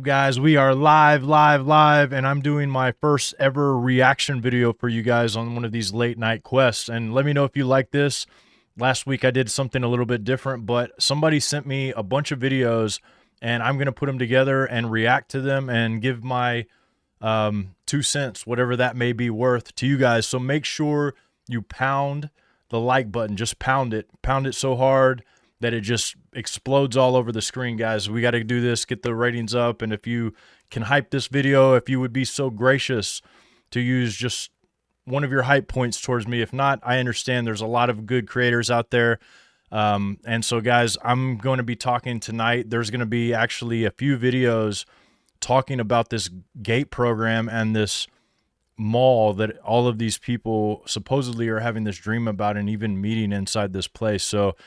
guys? We are live, and I'm doing my first ever reaction video for you guys on one of these late night quests. And let me know if you like this. Last week I did something a little bit different, but somebody sent me a bunch of videos, and I'm going to put them together and react to them and give my 2 cents, whatever that may be worth, to you guys. So make sure you pound the like button. Just pound it so hard that it just explodes all over the screen, guys. We got to do this, get the ratings up. And if you can hype this video, if you would be so gracious to use just one of your hype points towards me. If not, I understand. There's a lot of good creators out there. And so, guys, I'm going to be talking tonight. There's going to be actually a few videos talking about this GATE program and this mall that all of these people supposedly are having this dream about and even meeting inside this place. So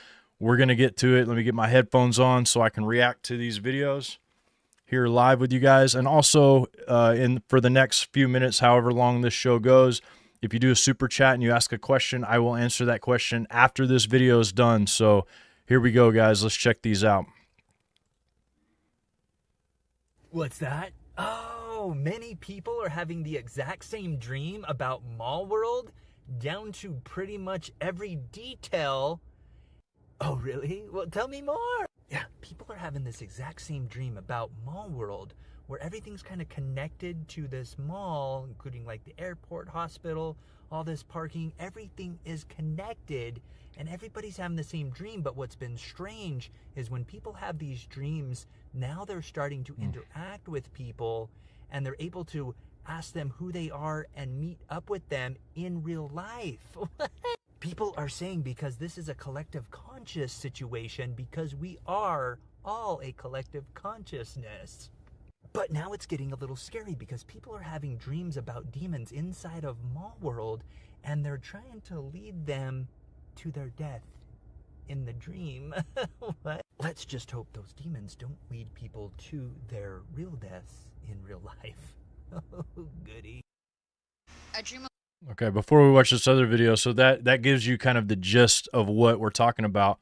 we're going to get to it. Let me get my headphones on so I can react to these videos here live with you guys. And also for the next few minutes, however long this show goes, if you do a super chat and you ask a question, I will answer that question after this video is done. So here we go, guys. Let's check these out. What's that? Oh, many people are having the exact same dream about Mall World, down to pretty much every detail. Oh, really? Well, tell me more. Yeah, people are having this exact same dream about Mall World, where everything's kind of connected to this mall, including like the airport, hospital, all this parking. Everything is connected, and everybody's having the same dream. But what's been strange is when people have these dreams, now they're starting to interact with people, and they're able to ask them who they are and meet up with them in real life. People are saying because this is a collective conscious situation, because we are all a collective consciousness. But now it's getting a little scary because people are having dreams about demons inside of Mall World, and they're trying to lead them to their death in the dream. What? Let's just hope those demons don't lead people to their real deaths in real life. Oh, goody. I dream of Okay, before we watch this other video, so that gives you kind of the gist of what we're talking about.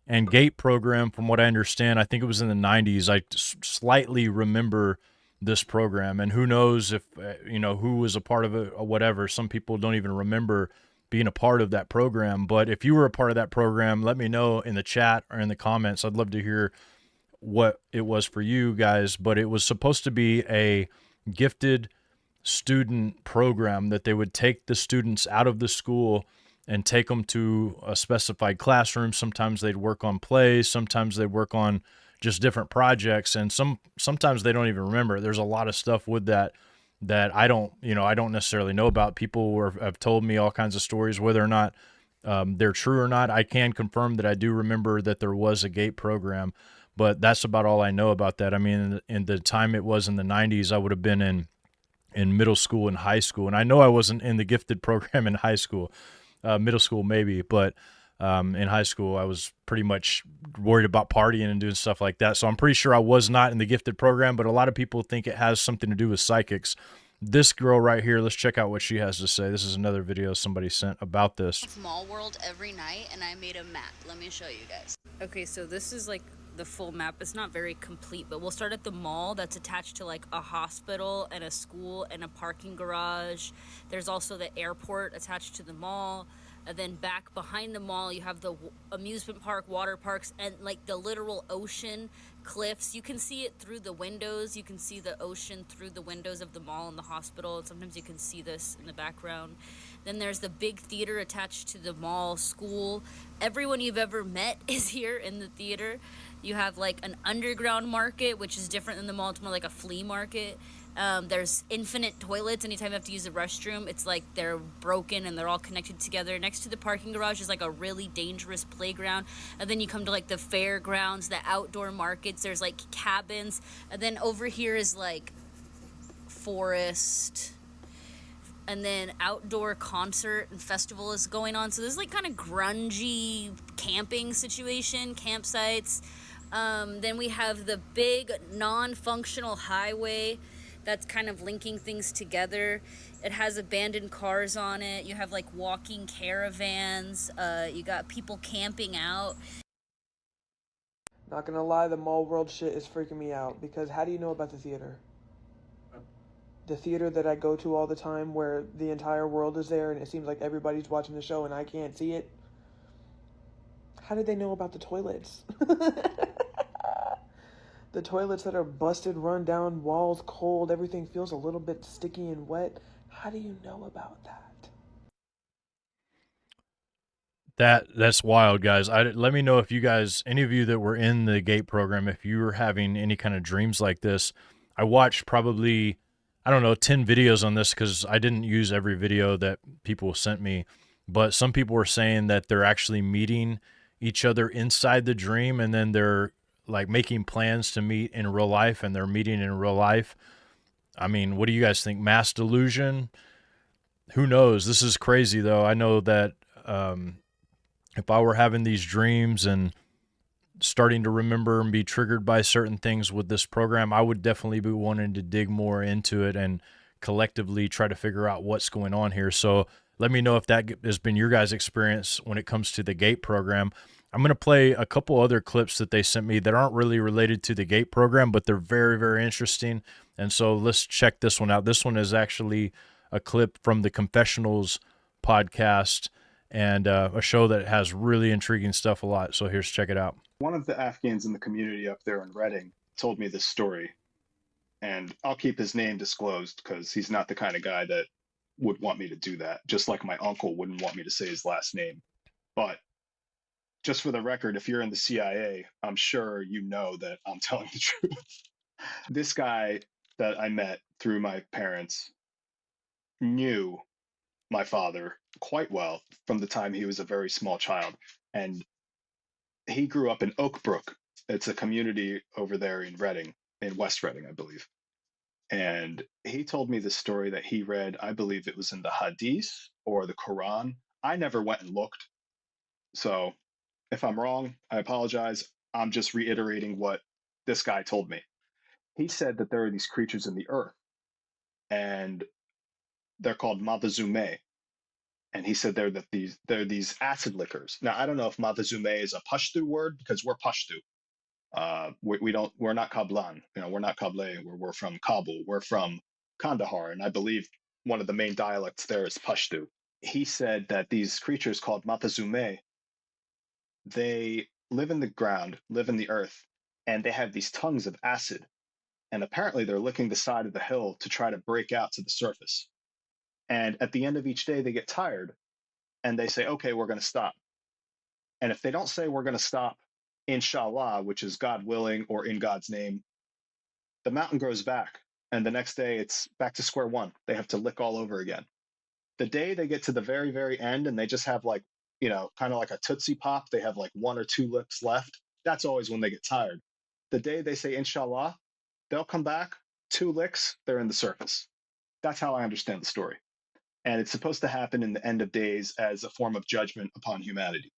And GATE program, from what I understand, I think it was in the 90s. I slightly remember this program, and who knows if, who was a part of it or whatever. Some people don't even remember being a part of that program. But if you were a part of that program, let me know in the chat or in the comments. I'd love to hear what it was for you guys. But it was supposed to be a gifted student program that they would take the students out of the school and take them to a specified classroom. Sometimes they'd work on plays, sometimes they'd work on just different projects, and sometimes they don't even remember. There's a lot of stuff with that I don't necessarily know about. People have told me all kinds of stories, whether or not they're true or not. I can confirm that I do remember that there was a GATE program, but that's about all I know about that. I mean, in the time it was in the 90s, I would have been in middle school and high school. And I know I wasn't in the gifted program in high school, middle school maybe, but in high school I was pretty much worried about partying and doing stuff like that. So I'm pretty sure I was not in the gifted program, but a lot of people think it has something to do with psychics. This girl right here, let's check out what she has to say. This is another video somebody sent about this. Mall World every night, and I made a map. Let me show you guys. Okay, so this is like the full map. It's not very complete, but we'll start at the mall that's attached to like a hospital and a school and a parking garage. There's also the airport attached to the mall, and then back behind the mall you have the amusement park, water parks, and like the literal ocean, cliffs. You can see it through the windows. You can see the ocean through the windows of the mall and the hospital, and sometimes you can see this in the background. Then there's the big theater attached to the mall, school. Everyone you've ever met is here in the theater. You have like an underground market, which is different than the mall. It's more like a flea market. There's infinite toilets. Anytime you have to use the restroom, it's like they're broken and they're all connected together. Next to the parking garage is like a really dangerous playground. And then you come to like the fairgrounds, the outdoor markets. There's like cabins. And then over here is like forest. And then outdoor concert and festival is going on. So this is like kind of grungy camping situation, campsites. Then we have the big non-functional highway that's kind of linking things together. It has abandoned cars on it. You have like walking caravans. You got people camping out. Not gonna lie, the mall world shit is freaking me out because how do you know about the theater? The theater that I go to all the time where the entire world is there and it seems like everybody's watching the show and I can't see it. How did they know about the toilets? The toilets that are busted, run down, walls cold, everything feels a little bit sticky and wet. How do you know about that? That's wild, guys. Let me know if you guys, any of you that were in the GATE program, if you were having any kind of dreams like this. I watched probably, I don't know, 10 videos on this because I didn't use every video that people sent me. But some people were saying that they're actually meeting each other inside the dream and then they're like making plans to meet in real life and they're meeting in real life. I mean, what do you guys think? Mass delusion? Who knows? This is crazy though. I know that if I were having these dreams and starting to remember and be triggered by certain things with this program, I would definitely be wanting to dig more into it and collectively try to figure out what's going on here. So let me know if that has been your guys' experience when it comes to the GATE program. I'm going to play a couple other clips that they sent me that aren't really related to the GATE program, but they're very, very interesting. And so let's check this one out. This one is actually a clip from the Confessionals podcast and a show that has really intriguing stuff a lot. So here's, check it out. One of the Afghans in the community up there in Reading told me this story, and I'll keep his name disclosed because he's not the kind of guy that would want me to do that, just like my uncle wouldn't want me to say his last name. But just for the record, if you're in the CIA, I'm sure you know that I'm telling the truth. This guy that I met through my parents knew my father quite well from the time he was a very small child. And he grew up in Oakbrook. It's a community over there in Reading, in West Reading, I believe. And he told me the story that he read, I believe it was in the Hadith or the Quran. I never went and looked. So if I'm wrong, I apologize. I'm just reiterating what this guy told me. He said that there are these creatures in the earth, and they're called Matazume. And he said they're these acid lickers. Now I don't know if Matazume is a Pashto word because we're Pashto. We're not Kablan. We're not Kable. We're from Kabul. We're from Kandahar, and I believe one of the main dialects there is Pashto. He said that these creatures called Matazume, they live in the ground, live in the earth, and they have these tongues of acid. And apparently they're licking the side of the hill to try to break out to the surface. And at the end of each day, they get tired and they say, okay, we're going to stop. And if they don't say we're going to stop, inshallah, which is God willing or in God's name, the mountain grows back. And the next day it's back to square one. They have to lick all over again. The day they get to the very, very end and they just have like, kind of like a Tootsie Pop, they have like 1 or 2 licks left. That's always when they get tired. The day they say inshallah, they'll come back, 2 licks, they're in the surface. That's how I understand the story. And it's supposed to happen in the end of days as a form of judgment upon humanity.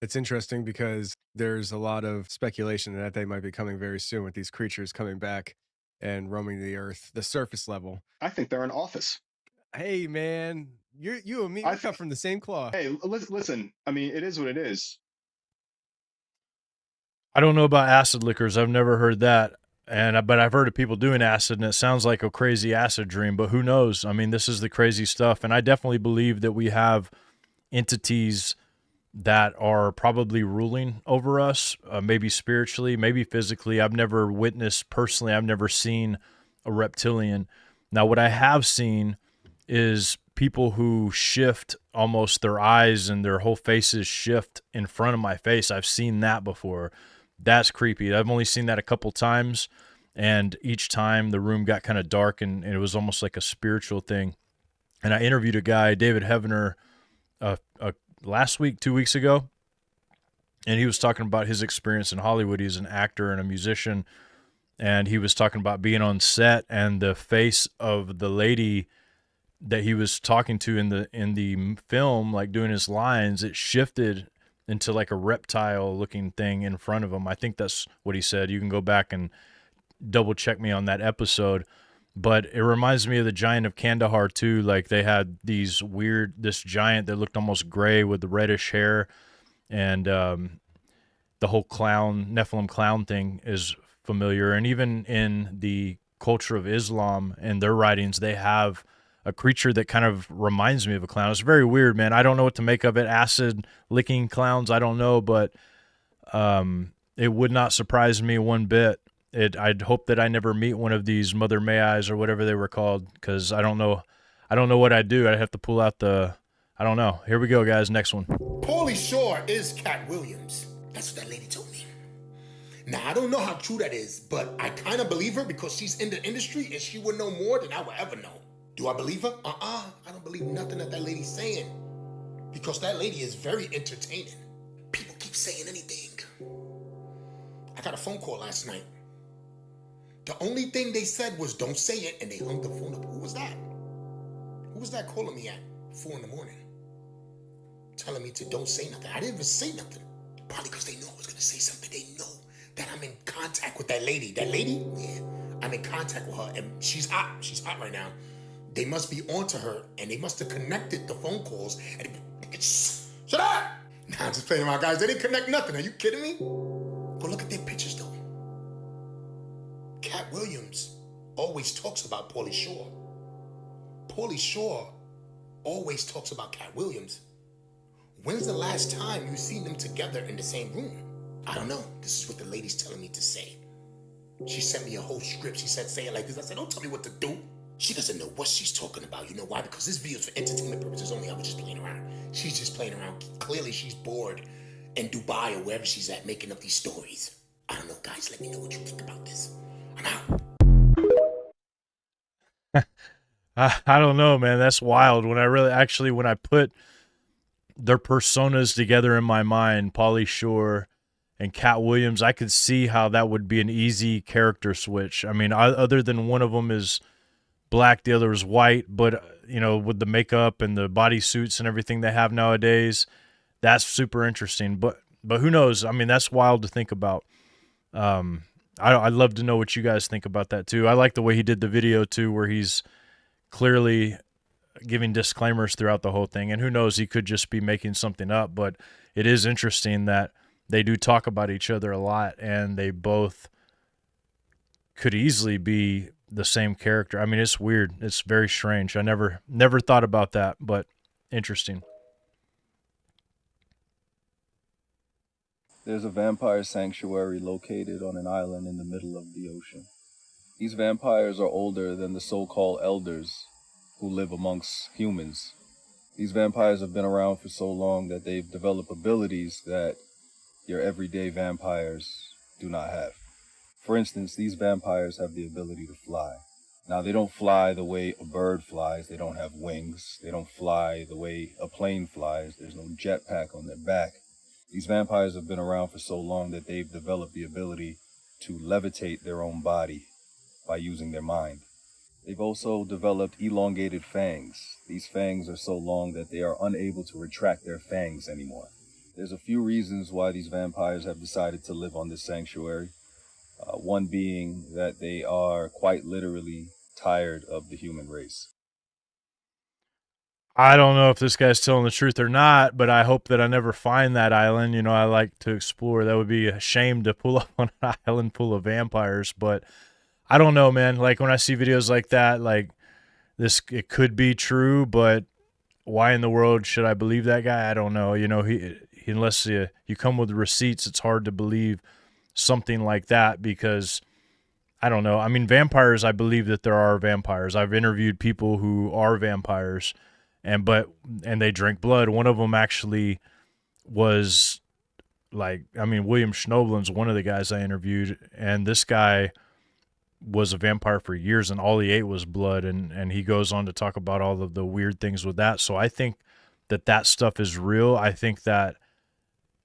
It's interesting because there's a lot of speculation that they might be coming very soon with these creatures coming back and roaming the earth, the surface level. I think they're in office. Hey, man, you and me, we come from the same cloth. Hey, listen, I mean, it is what it is. I don't know about acid lickers. I've never heard that. But I've heard of people doing acid, and it sounds like a crazy acid dream, but who knows? I mean, this is the crazy stuff. And I definitely believe that we have entities that are probably ruling over us, maybe spiritually, maybe physically. I've never witnessed personally, I've never seen a reptilian. Now, what I have seen is people who shift almost their eyes and their whole faces shift in front of my face. I've seen that before. That's creepy. I've only seen that a couple times, and each time the room got kind of dark and it was almost like a spiritual thing. And I interviewed a guy, David Heavener, last week, 2 weeks ago, and he was talking about his experience in Hollywood. He's an actor and a musician, and he was talking about being on set and the face of the lady that he was talking to in the film, like doing his lines, it shifted into like a reptile looking thing in front of him. I think that's what he said. You can go back and double check me on that episode. But it reminds me of the giant of Kandahar too. Like they had this giant that looked almost gray with the reddish hair. And the whole clown, Nephilim clown thing is familiar. And even in the culture of Islam and their writings, they have a creature that kind of reminds me of a clown. It's very weird, man. I don't know what to make of it. Acid licking clowns, I don't know, but it would not surprise me one bit. I'd hope that I never meet one of these Mother May Eyes or whatever they were called, because I don't know what I'd do. I'd have to pull out the, I don't know. Here we go, guys. Next one. Pauly Shore is Cat Williams. That's what that lady told me. Now, I don't know how true that is, but I kind of believe her because she's in the industry and she would know more than I would ever know. Do I believe her? I don't believe nothing that lady's saying, because that lady is very entertaining. People keep saying anything. I got a phone call last night. The only thing they said was don't say it, and they hung the phone up. Who was that? Who was that calling me at 4 in the morning? Telling me to don't say nothing. I didn't even say nothing. Probably because they knew I was going to say something. They know that I'm in contact with that lady. That lady? Yeah, I'm in contact with her, and she's hot. She's hot right now. They must be onto her, and they must have connected the phone calls. And shut up! Nah, I'm just playing around, guys. They didn't connect nothing. Are you kidding me? Go look at their pictures, though. Cat Williams always talks about Pauly Shore. Pauly Shore always talks about Cat Williams. When's the last time you've seen them together in the same room? I don't know. This is what the lady's telling me to say. She sent me a whole script. She said, say it like this. I said, don't tell me what to do. She doesn't know what she's talking about. You know why? Because this video is for entertainment purposes only. I was just playing around. She's just playing around. Clearly, she's bored in Dubai or wherever she's at making up these stories. I don't know, guys. Let me know what you think about this. I'm out. I don't know, man. That's wild. When I put their personas together in my mind, Pauly Shore and Cat Williams, I could see how that would be an easy character switch. I mean, other than one of them is black, the other is white, but with the makeup and the bodysuits and everything they have nowadays, that's super interesting. But who knows? I mean, that's wild to think about. I'd love to know what you guys think about that too. I like the way he did the video too, where he's clearly giving disclaimers throughout the whole thing. And who knows, he could just be making something up. But it is interesting that they do talk about each other a lot, and they both could easily be the same character. I mean, it's weird. It's very strange. I never thought about that, but interesting. There's a vampire sanctuary located on an island in the middle of the ocean. These vampires are older than the so-called elders who live amongst humans. These vampires have been around for so long that they've developed abilities that your everyday vampires do not have. For instance, these vampires have the ability to fly. Now, they don't fly the way a bird flies. They don't have wings. They don't fly the way a plane flies. There's no jetpack on their back. These vampires have been around for so long that they've developed the ability to levitate their own body by using their mind. They've also developed elongated fangs. These fangs are so long that they are unable to retract their fangs anymore. There's a few reasons why these vampires have decided to live on this sanctuary. One being that they are quite literally tired of the human race. I don't know if this guy's telling the truth or not, but I hope that I never find that island. I like to explore. That would be a shame to pull up on an island full of vampires, but I don't know, man. Like, when I see videos like that, like this, it could be true, but why in the world should I believe that guy? I don't know. He unless you come with receipts, it's hard to believe something like that, because I don't know. I mean, vampires, I believe that there are vampires. I've interviewed people who are vampires, and they drink blood. One of them actually was William Schnoblin's one of the guys I interviewed, and this guy was a vampire for years, and all he ate was blood, and he goes on to talk about all of the weird things with that. So I think that stuff is real. I think that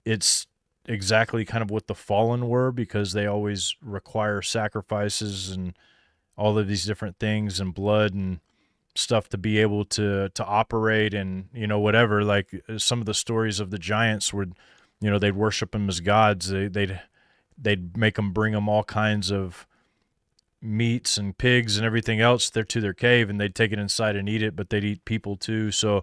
it's exactly kind of what the fallen were, because they always require sacrifices and all of these different things and blood and stuff to be able to operate, and whatever. Like, some of the stories of the giants would, they'd worship them as gods. They'd make them bring them all kinds of meats and pigs and everything else there to their cave, and they'd take it inside and eat it, but they'd eat people too. So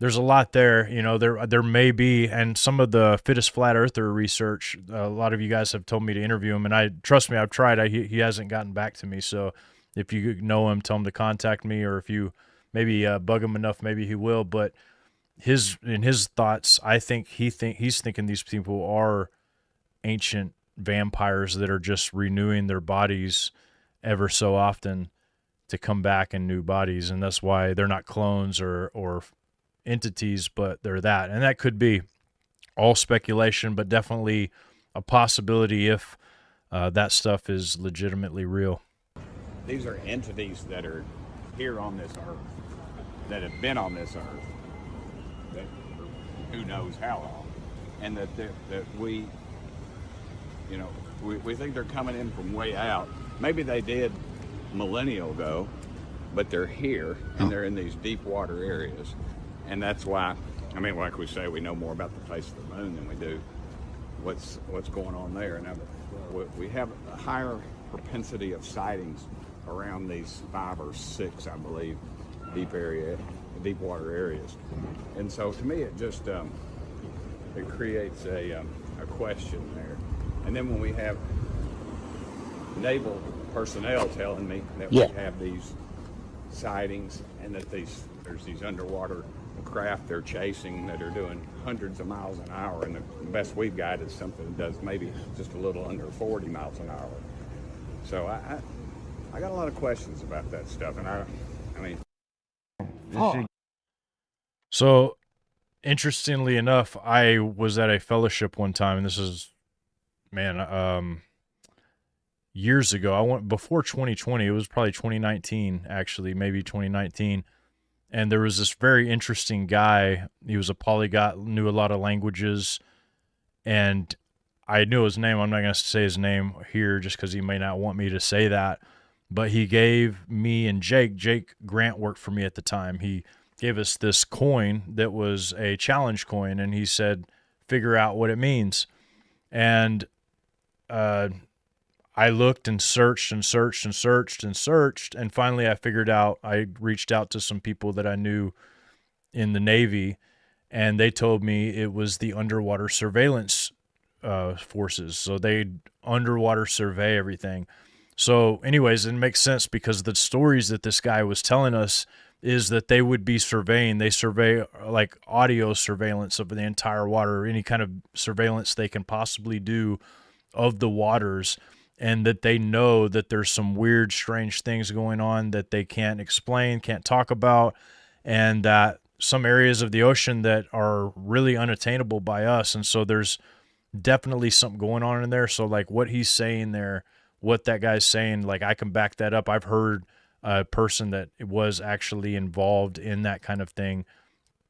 there's a lot there. You know, there may be, and some of the fittest flat earther research. A lot of you guys have told me to interview him, and I trust me, I've tried. He hasn't gotten back to me. So if you know him, tell him to contact me, or if you maybe bug him enough, maybe he will. But in his thoughts, I think he's thinking these people are ancient vampires that are just renewing their bodies ever so often to come back in new bodies, and that's why they're not clones or entities, but they're that. And that could be all speculation, but definitely a possibility if that stuff is legitimately real. These are entities that are here on this earth, that have been on this earth, that who knows how long, and that we, you know, we think they're coming in from way out. Maybe they did millennia ago, but they're here and they're in these deep water areas. And that's why, I mean, like we say, we know more about the face of the moon than we do what's going on there. Now, we have a higher propensity of sightings around these 5 or 6, I believe, deep water areas. And so to me, it just it creates a question there. And then when we have naval personnel telling me that we have these sightings and that there's these underwater craft they're chasing that are doing hundreds of miles an hour, and the best we've got is something that does maybe just a little under 40 miles an hour. So I got a lot of questions about that stuff, and I mean. So, interestingly enough, I was at a fellowship one time, and this is, man, years ago. I went before 2020. It was probably 2019, actually, maybe 2019. And there was this very interesting guy. He was a polyglot, knew a lot of languages, and I knew his name. I'm not going to say his name here just because he may not want me to say that. But he gave me and Jake Grant worked for me at the time. He gave us this coin that was a challenge coin, and he said, figure out what it means. And I looked and searched and searched and searched and searched, and finally I figured out. I reached out to some people that I knew in the Navy, and they told me it was the underwater surveillance forces. So they underwater survey everything. So anyways, it makes sense because the stories that this guy was telling us is that they would be surveying. They survey like audio surveillance of the entire water, any kind of surveillance they can possibly do of the waters, and that they know that there's some weird, strange things going on that they can't explain, can't talk about, and that some areas of the ocean that are really unattainable by us. And so there's definitely something going on in there. So like what he's saying there, what that guy's saying, like I can back that up. I've heard a person that was actually involved in that kind of thing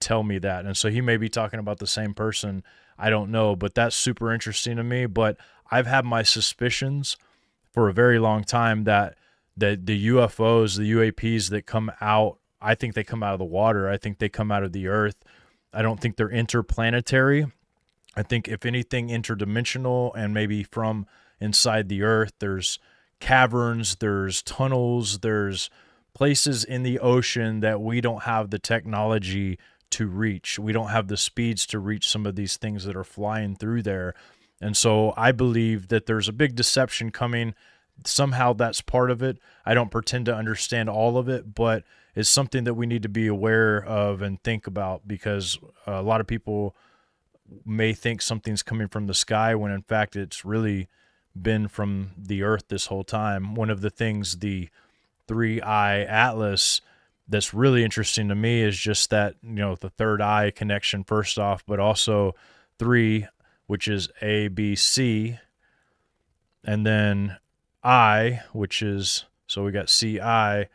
tell me that. And so he may be talking about the same person. I don't know, but that's super interesting to me. But I've had my suspicions for a very long time that the UFOs, the UAPs that come out, I think they come out of the water. I think they come out of the earth. I don't think they're interplanetary. I think if anything interdimensional and maybe from inside the earth, there's caverns, there's tunnels, there's places in the ocean that we don't have the technology to reach. We don't have the speeds to reach some of these things that are flying through there. And so I believe that there's a big deception coming. Somehow that's part of it. I don't pretend to understand all of it, but it's something that we need to be aware of and think about, because a lot of people may think something's coming from the sky when in fact it's really been from the earth this whole time. One of the things the 3-eye atlas that's really interesting to me is just that, you know, the third eye connection first off, but also 3, which is A, B, C, and then I, which is, so we got C-I,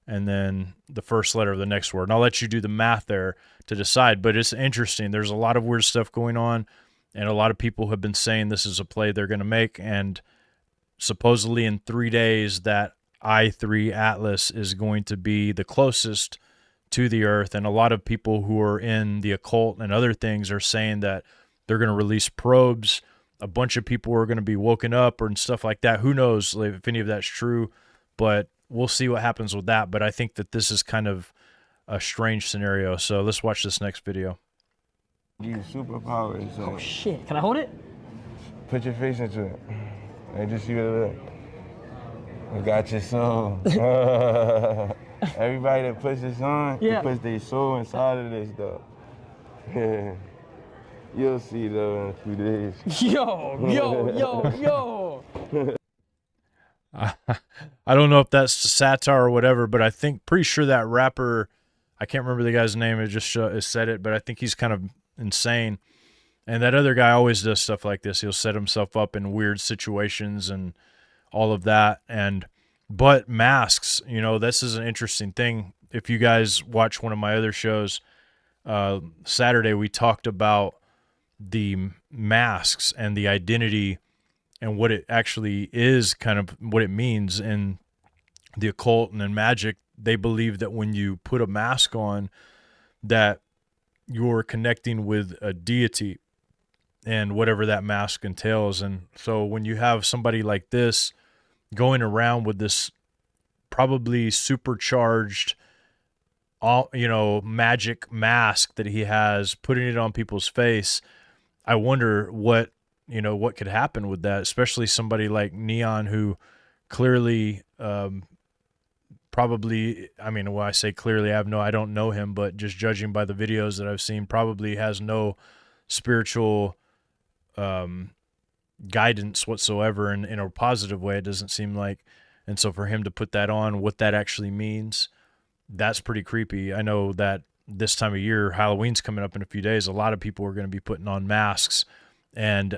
and then the first letter of the next word. And I'll let you do the math there to decide, but it's interesting. There's a lot of weird stuff going on, and a lot of people have been saying this is a play they're going to make, and supposedly in 3 days that I-3 Atlas is going to be the closest to the Earth, and a lot of people who are in the occult and other things are saying that they're going to release probes. A bunch of people are going to be woken up and stuff like that. Who knows if any of that's true, but we'll see what happens with that. But I think that this is kind of a strange scenario. So let's watch this next video. Give you superpowers. Oh shit! Can I hold it? Put your face into it and just see what it look. I got your soul. Everybody that puts this on, Yeah. puts their soul inside of this, though. You'll see, though, in a few days. Yo. I don't know if that's satire or whatever, but I think pretty sure that rapper, I can't remember the guy's name. It just it said it, but I think he's kind of insane. And that other guy always does stuff like this. He'll set himself up in weird situations and all of that. But masks, you know, this is an interesting thing. If you guys watch one of my other shows, Saturday, we talked about the masks and the identity and what it actually is, kind of what it means in the occult and in magic. They believe that when you put a mask on, that you're connecting with a deity and whatever that mask entails. And so when you have somebody like this going around with this probably supercharged, magic mask that he has, putting it on people's face, I wonder what could happen with that, especially somebody like Neon, who clearly, probably, I mean, when I say clearly, I don't know him, but just judging by the videos that I've seen, probably has no spiritual guidance whatsoever in a positive way. It doesn't seem like. And so for him to put that on, what that actually means, that's pretty creepy. I know that this time of year, Halloween's coming up in a few days, a lot of people are going to be putting on masks. And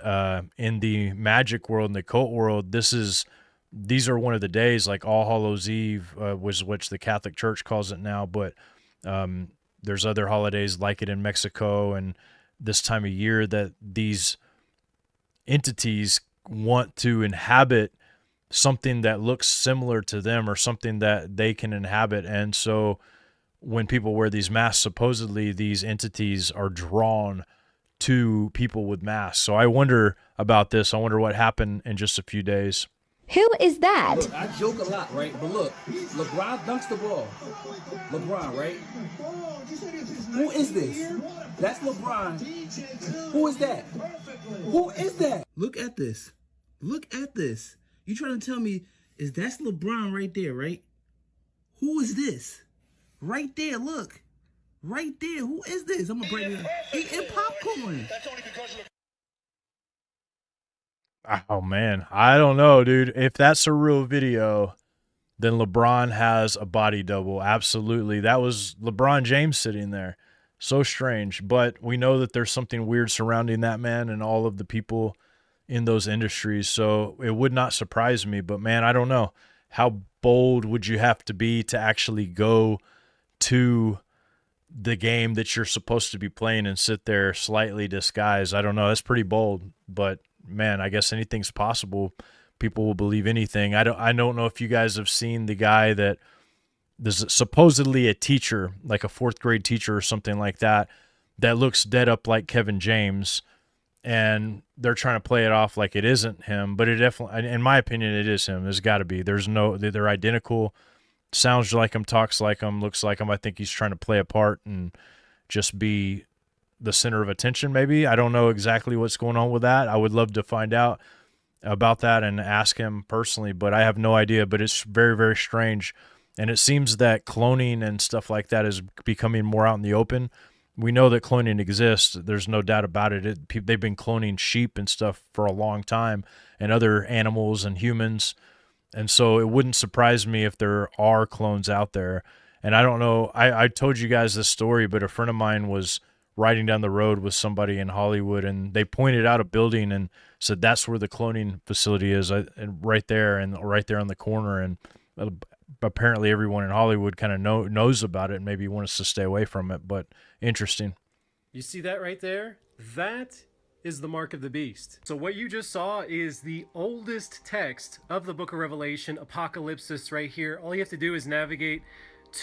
in the magic world, in the occult world, these are one of the days, like All Hallows Eve, which the Catholic Church calls it now, but there's other holidays like it in Mexico, and this time of year that these entities want to inhabit something that looks similar to them or something that they can inhabit. And so when people wear these masks, supposedly these entities are drawn to people with masks. So I wonder about this. I wonder what happened in just a few days. Who is that? Look, I joke a lot, right? But look, LeBron dunks the ball. LeBron, right? Who is this? That's LeBron. Who is that? Who is that? Look at this. Look at this. You trying to tell me that's LeBron right there, right? Who is this? Right there, look. Right there. Who is this? I'm gonna break it. Eating popcorn. Oh man, I don't know, dude. If that's a real video, then LeBron has a body double. Absolutely. That was LeBron James sitting there. So strange. But we know that there's something weird surrounding that man and all of the people in those industries. So it would not surprise me. But man, I don't know. How bold would you have to be to actually go to the game that you're supposed to be playing and sit there slightly disguised? I don't know. That's pretty bold. But man, I guess anything's possible. People will believe anything. I don't know if you guys have seen the guy that there's supposedly a teacher, like a 4th grade teacher or something like that, that looks dead up like Kevin James, and they're trying to play it off like it isn't him, but it definitely, in my opinion, it is him. There's got to be. They're identical. Sounds like him, talks like him, looks like him. I think he's trying to play a part and just be the center of attention, maybe. I don't know exactly what's going on with that. I would love to find out about that and ask him personally, but I have no idea. But it's very, very strange. And it seems that cloning and stuff like that is becoming more out in the open. We know that cloning exists. There's no doubt about it. They've been cloning sheep and stuff for a long time, and other animals and humans. And so it wouldn't surprise me if there are clones out there. And I don't know, I told you guys this story, but a friend of mine was riding down the road with somebody in Hollywood, and they pointed out a building and said that's where the cloning facility is, and right there on the corner. And apparently everyone in Hollywood kind of knows about it and maybe wants to stay away from it, but interesting. You see that right there? That is the mark of the beast. So what you just saw is the oldest text of the book of Revelation, Apocalypsis, right here. All you have to do is navigate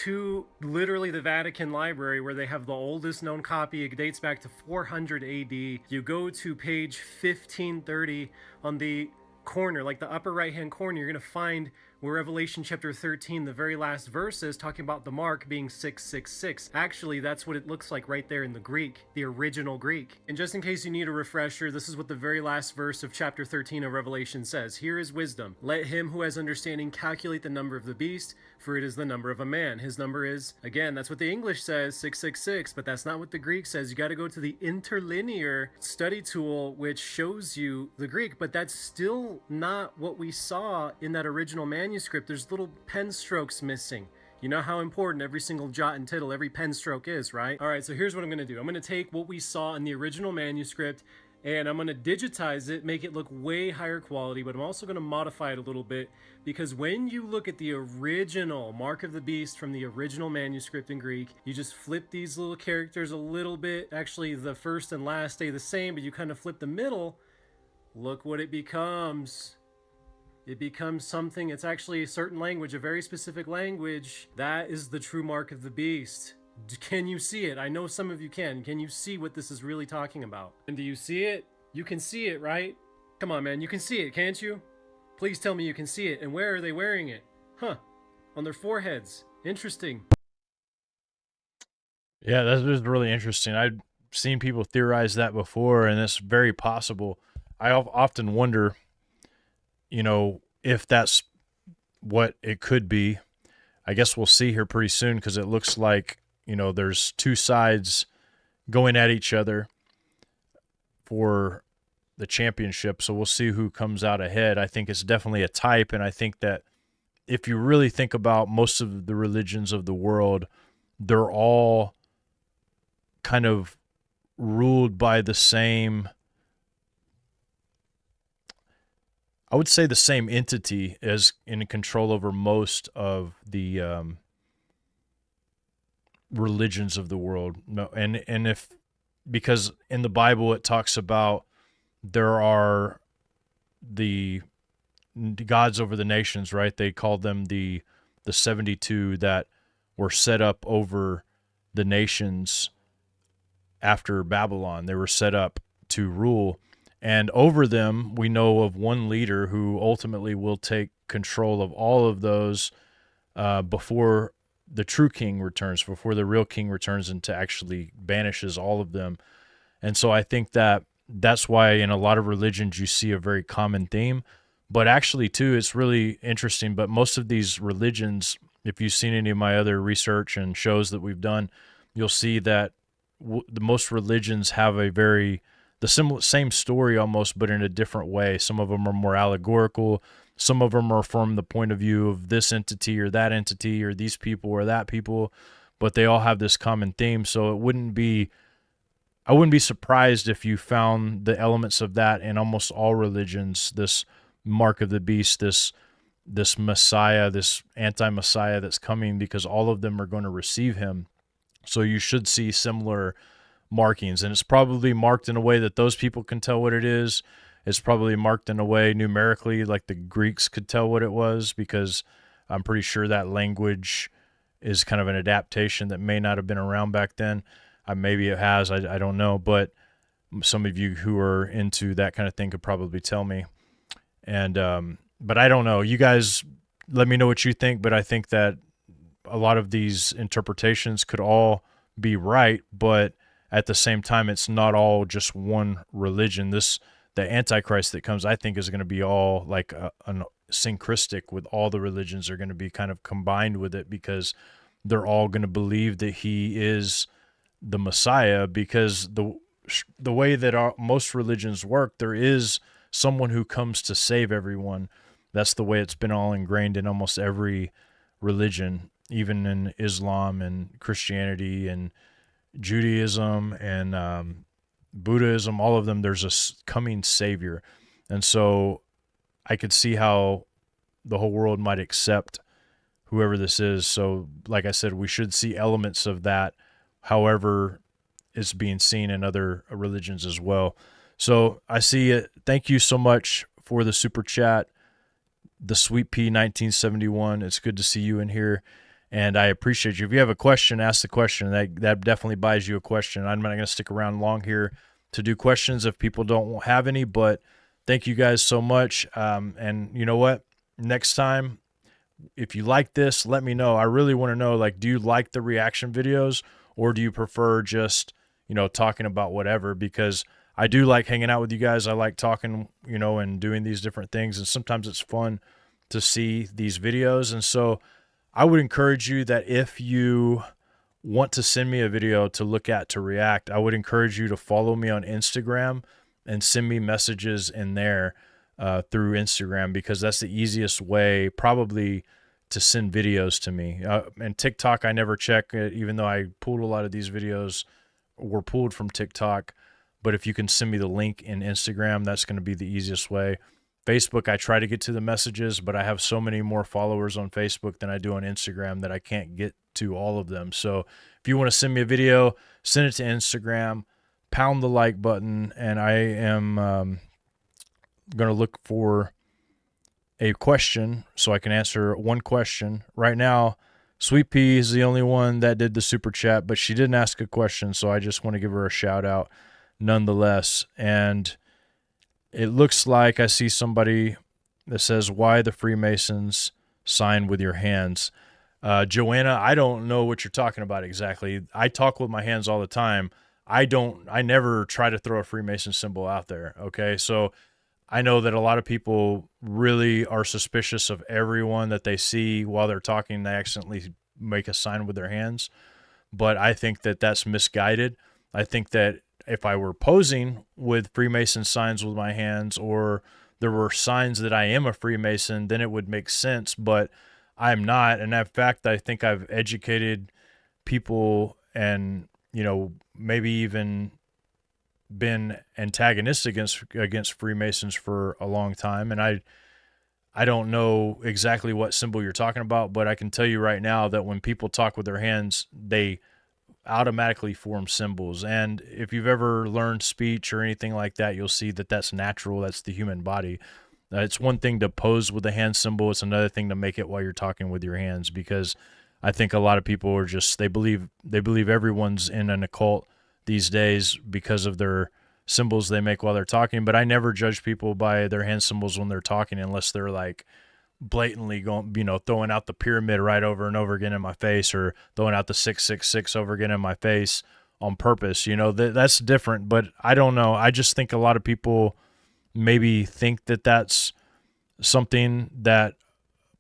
to literally the Vatican Library, where they have the oldest known copy. It dates back to 400 AD. You go to page 1530 on the corner, like the upper right hand corner, you're going to find where Revelation chapter 13, the very last verse is talking about the mark being 666. Actually, that's what it looks like right there in the Greek, the original Greek. And just in case you need a refresher, this is what the very last verse of chapter 13 of Revelation says. Here is wisdom. Let him who has understanding calculate the number of the beast, for it is the number of a man. His number is, again, that's what the English says, 666, but that's not what the Greek says. You got to go to the interlinear study tool, which shows you the Greek, but that's still not what we saw in that original manuscript. There's little pen strokes missing. You know how important every single jot and tittle, every pen stroke is, right? All right, so here's what I'm going to do. I'm going to take what we saw in the original manuscript and I'm going to digitize it, make it look way higher quality, but I'm also going to modify it a little bit because when you look at the original Mark of the Beast from the original manuscript in Greek, you just flip these little characters a little bit. Actually, the first and last stay the same, but you kind of flip the middle. Look what it becomes. It becomes something, it's actually a certain language, a very specific language. That is the true Mark of the Beast. Can you see it? I know some of you can. Can you see what this is really talking about? And do you see it? You can see it, right? Come on, man. You can see it, can't you? Please tell me you can see it. And where are they wearing it? Huh. On their foreheads. Interesting. Yeah, that was really interesting. I've seen people theorize that before, and it's very possible. I often wonder, you know, if that's what it could be. I guess we'll see here pretty soon because it looks like, you know, there's two sides going at each other for the championship. So we'll see who comes out ahead. I think it's definitely a type. And I think that if you really think about most of the religions of the world, they're all kind of ruled by the same, I would say the same entity as in control over most of the religions of the world. No, and if, because in the Bible it talks about there are the gods over the nations, right? They called them the 72 that were set up over the nations after Babylon. They were set up to rule. And over them, we know of one leader who ultimately will take control of all of those before the true king returns, before the real king returns and to actually banishes all of them. And so I think that that's why in a lot of religions you see a very common theme. But actually, too, it's really interesting. But most of these religions, if you've seen any of my other research and shows that we've done, you'll see that the most religions have a very same story almost, but in a different way. Some of them are more allegorical. Some of them are from the point of view of this entity or that entity or these people or that people, but they all have this common theme. So I wouldn't be surprised if you found the elements of that in almost all religions, this mark of the beast, this Messiah, this anti-Messiah that's coming, because all of them are going to receive him. So you should see similar markings, and it's probably marked in a way that those people can tell what it is. It's probably marked in a way numerically like the Greeks could tell what it was, because I'm pretty sure that language is kind of an adaptation that may not have been around back then. Maybe it has, I don't know, but some of you who are into that kind of thing could probably tell me. And but I don't know. You guys let me know what you think, but I think that a lot of these interpretations could all be right, but at the same time, it's not all just one religion. The Antichrist that comes, I think, is going to be all like an syncretic with all the religions. Are going to be kind of combined with it, because they're all going to believe that he is the Messiah, because the way that most religions work, there is someone who comes to save everyone. That's the way it's been all ingrained in almost every religion, even in Islam and Christianity and Judaism and Buddhism, all of them, there's a coming savior. And so I could see how the whole world might accept whoever this is. So like I said, we should see elements of that, however it's being seen in other religions as well. So I see it. Thank you so much for the super chat, the Sweet Pea 1971. It's good to see you in here, and I appreciate you. If you have a question, ask the question. That definitely buys you a question. I'm not going to stick around long here to do questions if people don't have any, but thank you guys so much. And you know what? Next time, if you like this, let me know. I really want to know, like, do you like the reaction videos, or do you prefer just, you know, talking about whatever? Because I do like hanging out with you guys. I like talking, you know, and doing these different things. And sometimes it's fun to see these videos. And so I would encourage you that if you want to send me a video to look at, to react, I would encourage you to follow me on Instagram and send me messages in there through Instagram, because that's the easiest way probably to send videos to me. And TikTok, I never check, even though I pulled a lot of these videos were pulled from TikTok. But if you can send me the link in Instagram, that's going to be the easiest way. Facebook, I try to get to the messages, but I have so many more followers on Facebook than I do on Instagram that I can't get to all of them. So if you want to send me a video, send it to Instagram, pound the like button, and I am going to look for a question so I can answer one question. Right now, Sweet Pea is the only one that did the super chat, but she didn't ask a question, so I just want to give her a shout out nonetheless. And it looks like I see somebody that says, why the Freemasons sign with your hands. Joanna, I don't know what you're talking about exactly. I talk with my hands all the time. I never try to throw a Freemason symbol out there. Okay. So I know that a lot of people really are suspicious of everyone that they see while they're talking. They accidentally make a sign with their hands, but I think that that's misguided. I think that if I were posing with Freemason signs with my hands, or there were signs that I am a Freemason, then it would make sense, but I'm not. And in fact, I think I've educated people and, you know, maybe even been antagonistic against Freemasons for a long time. And I don't know exactly what symbol you're talking about, but I can tell you right now that when people talk with their hands, they automatically form symbols. And if you've ever learned speech or anything like that, you'll see that that's natural. That's the human body. It's one thing to pose with a hand symbol. It's another thing to make it while you're talking with your hands, because I think a lot of people are just, they believe everyone's in an occult these days because of their symbols they make while they're talking. But I never judge people by their hand symbols when they're talking, unless they're like blatantly going, you know, throwing out the pyramid right over and over again in my face, or throwing out the 666 over again in my face on purpose. You know, that's different. But I don't know. I just think a lot of people maybe think that that's something that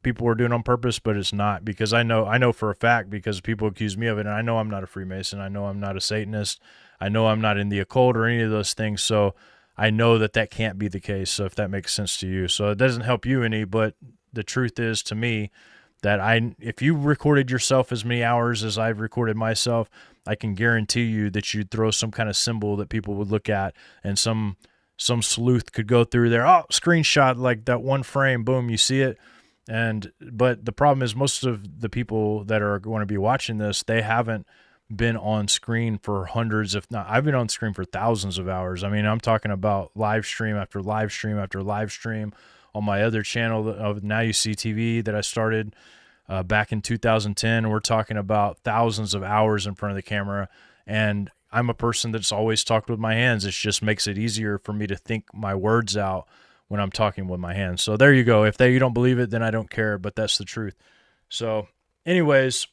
people are doing on purpose, but it's not, because I know for a fact, because people accuse me of it, and I know I'm not a Freemason. I know I'm not a Satanist. I know I'm not in the occult or any of those things. So I know that that can't be the case. So if that makes sense to you, so it doesn't help you any, but the truth is to me that if you recorded yourself as many hours as I've recorded myself, I can guarantee you that you'd throw some kind of symbol that people would look at, and some sleuth could go through there. Oh, screenshot, like that one frame, boom, you see it. But the problem is, most of the people that are going to be watching this, they haven't been on screen for hundreds, if not, I've been on screen for thousands of hours. I mean, I'm talking about live stream after live stream after live stream on my other channel of Now You See TV that I started back in 2010. We're talking about thousands of hours in front of the camera. And I'm a person that's always talked with my hands. It just makes it easier for me to think my words out when I'm talking with my hands. So there you go. If you don't believe it, then I don't care, but that's the truth. So anyways,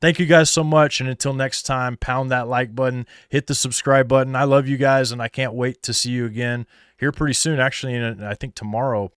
thank you guys so much. And until next time, pound that like button, hit the subscribe button. I love you guys, and I can't wait to see you again here pretty soon. Actually, I think tomorrow,